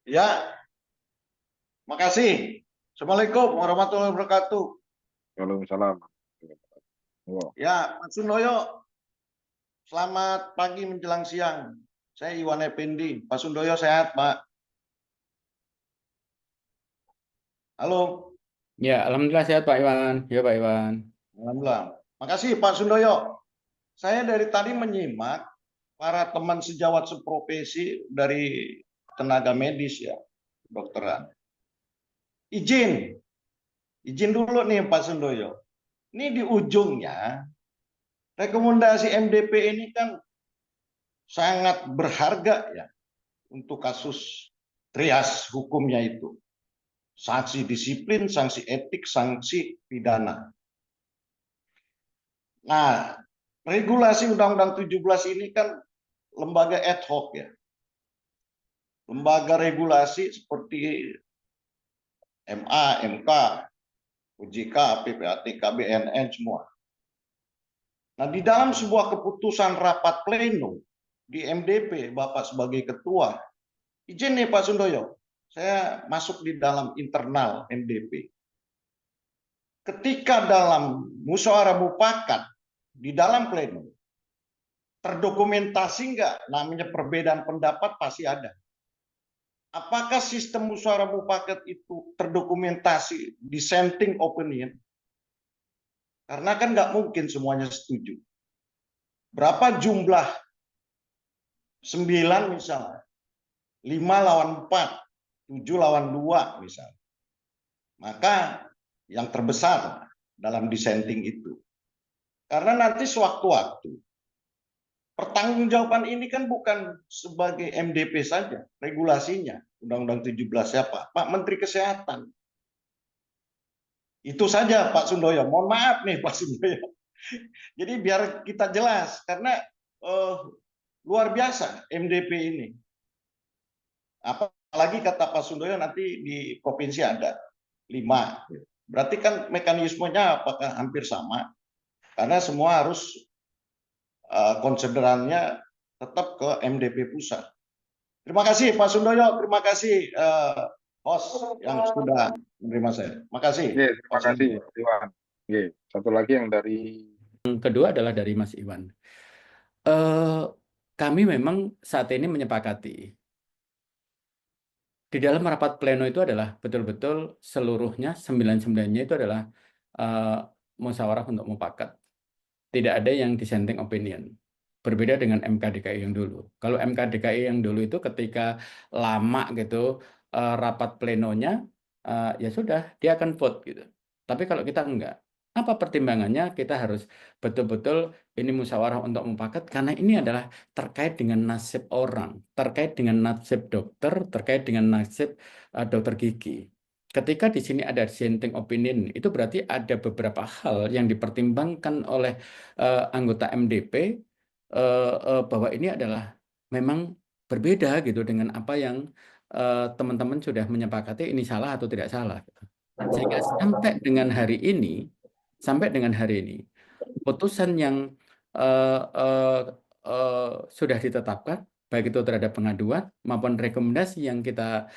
Ya, makasih. Assalamualaikum warahmatullahi wabarakatuh. Waalaikumsalam. Oh, Ya, Pak Sundoyo, selamat pagi menjelang siang. Saya Iwan Effendi. Pak Sundoyo sehat, Pak? Halo, Ya, alhamdulillah sehat Pak Iwan. Ya Pak Iwan. alhamdulillah. Makasih Pak Sundoyo. Saya dari tadi menyimak para teman sejawat seprofesi dari tenaga medis ya, dokteran. Izin, izin dulu nih Pak Sundoyo. Ini di ujungnya rekomendasi MDP ini kan sangat berharga ya untuk kasus trias hukumnya itu. Sanksi disiplin, sanksi etik, sanksi pidana. Nah, regulasi Undang-Undang 17 ini kan lembaga ad hoc ya. Lembaga regulasi seperti MA, MK, OJK, PPATK, BNN semua. Nah, di dalam sebuah keputusan rapat pleno di MDP, Bapak sebagai ketua, izin nih Pak Sundoyo, saya masuk di dalam internal MDP. Ketika dalam musyawarah mufakat di dalam pleno terdokumentasi nggak namanya perbedaan pendapat pasti ada. Apakah sistem musyawarah mufakat itu terdokumentasi dissenting opinion? Karena kan nggak mungkin semuanya setuju. Berapa jumlah 9 misalnya, 5 lawan 4, 7 lawan 2 misalnya. Maka yang terbesar dalam dissenting itu. Karena nanti sewaktu-waktu pertanggungjawaban ini kan bukan sebagai MDP saja, regulasinya Undang-Undang 17 siapa? Pak Menteri Kesehatan. Itu saja Pak Sundoyo. Mohon maaf nih Pak Sundoyo. Jadi biar kita jelas karena luar biasa MDP ini. Apalagi kata Pak Sundoyo nanti di provinsi ada 5. Berarti kan mekanismenya apakah hampir sama? Karena semua harus konsiderannya tetap ke MDP pusat. Terima kasih Pak Sundoyo, terima kasih host yang sudah menerima saya. Makasih. terima kasih, Iwan. Satu lagi yang dari Yang kedua adalah dari Mas Iwan. Kami memang saat ini menyepakati di dalam rapat pleno itu adalah betul-betul seluruhnya 99-nya itu adalah musyawarah untuk mufakat. Tidak ada yang dissenting opinion. Berbeda dengan MKDKI yang dulu. Kalau MKDKI yang dulu itu ketika lama gitu rapat plenonya ya sudah dia akan vote gitu. Tapi kalau kita enggak. Apa pertimbangannya? Kita harus betul-betul ini musyawarah untuk mufakat karena ini adalah terkait dengan nasib orang, terkait dengan nasib dokter, terkait dengan nasib dokter gigi. Ketika di sini ada dissenting opinion, itu berarti ada beberapa hal yang dipertimbangkan oleh anggota MDP bahwa ini adalah memang berbeda gitu dengan apa yang teman-teman sudah menyepakati ini salah atau tidak salah. Sehingga sampai dengan hari ini, putusan yang sudah ditetapkan, baik itu terhadap pengaduan maupun rekomendasi yang kita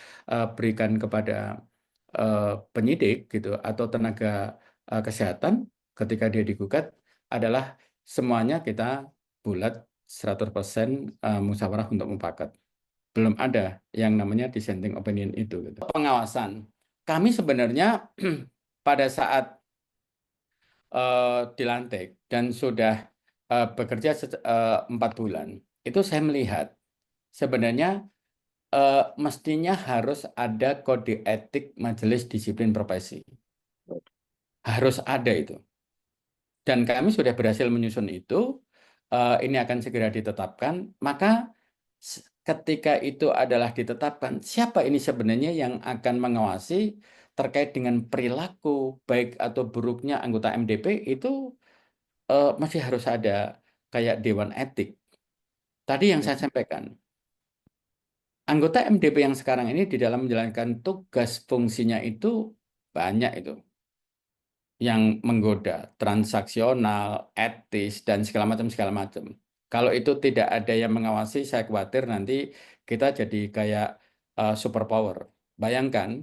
berikan kepada penyidik gitu atau tenaga kesehatan ketika dia digugat adalah semuanya kita bulat 100% musyawarah untuk mufakat. Belum ada yang namanya dissenting opinion itu gitu. Pengawasan. Kami sebenarnya pada saat dilantik dan sudah bekerja 4 bulan, itu saya melihat sebenarnya mestinya harus ada kode etik Majelis Disiplin Profesi. Harus ada itu. Dan kami sudah berhasil menyusun itu, ini akan segera ditetapkan, maka ketika itu adalah ditetapkan, siapa ini sebenarnya yang akan mengawasi terkait dengan perilaku baik atau buruknya anggota MDP itu masih harus ada kayak Dewan Etik. Tadi yang saya sampaikan, anggota MDP yang sekarang ini di dalam menjalankan tugas fungsinya itu banyak itu yang menggoda, transaksional, etis, dan segala macam. Kalau itu tidak ada yang mengawasi, saya khawatir nanti kita jadi kayak superpower. Bayangkan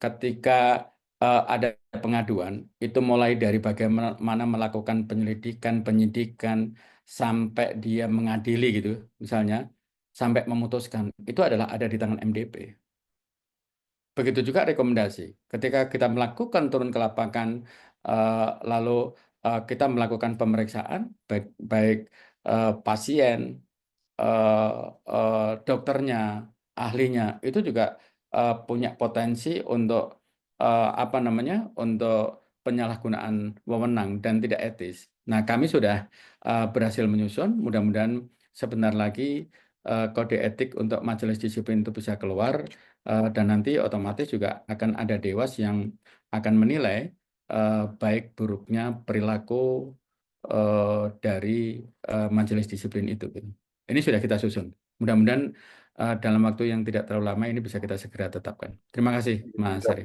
ketika ada pengaduan, itu mulai dari bagaimana melakukan penyelidikan, penyidikan, sampai dia mengadili gitu, misalnya, sampai memutuskan, itu adalah ada di tangan MDP. Begitu juga rekomendasi. Ketika kita melakukan turun ke lapangan, lalu kita melakukan pemeriksaan, baik pasien, dokternya, ahlinya, itu juga punya potensi untuk untuk penyalahgunaan wewenang dan tidak etis. Nah, kami sudah berhasil menyusun, mudah-mudahan sebentar lagi kode etik untuk majelis disiplin itu bisa keluar, dan nanti otomatis juga akan ada dewas yang akan menilai baik buruknya perilaku dari majelis disiplin itu, gitu. Ini sudah kita susun. Mudah-mudahan dalam waktu yang tidak terlalu lama ini bisa kita segera tetapkan. Terima kasih, Mas Sari.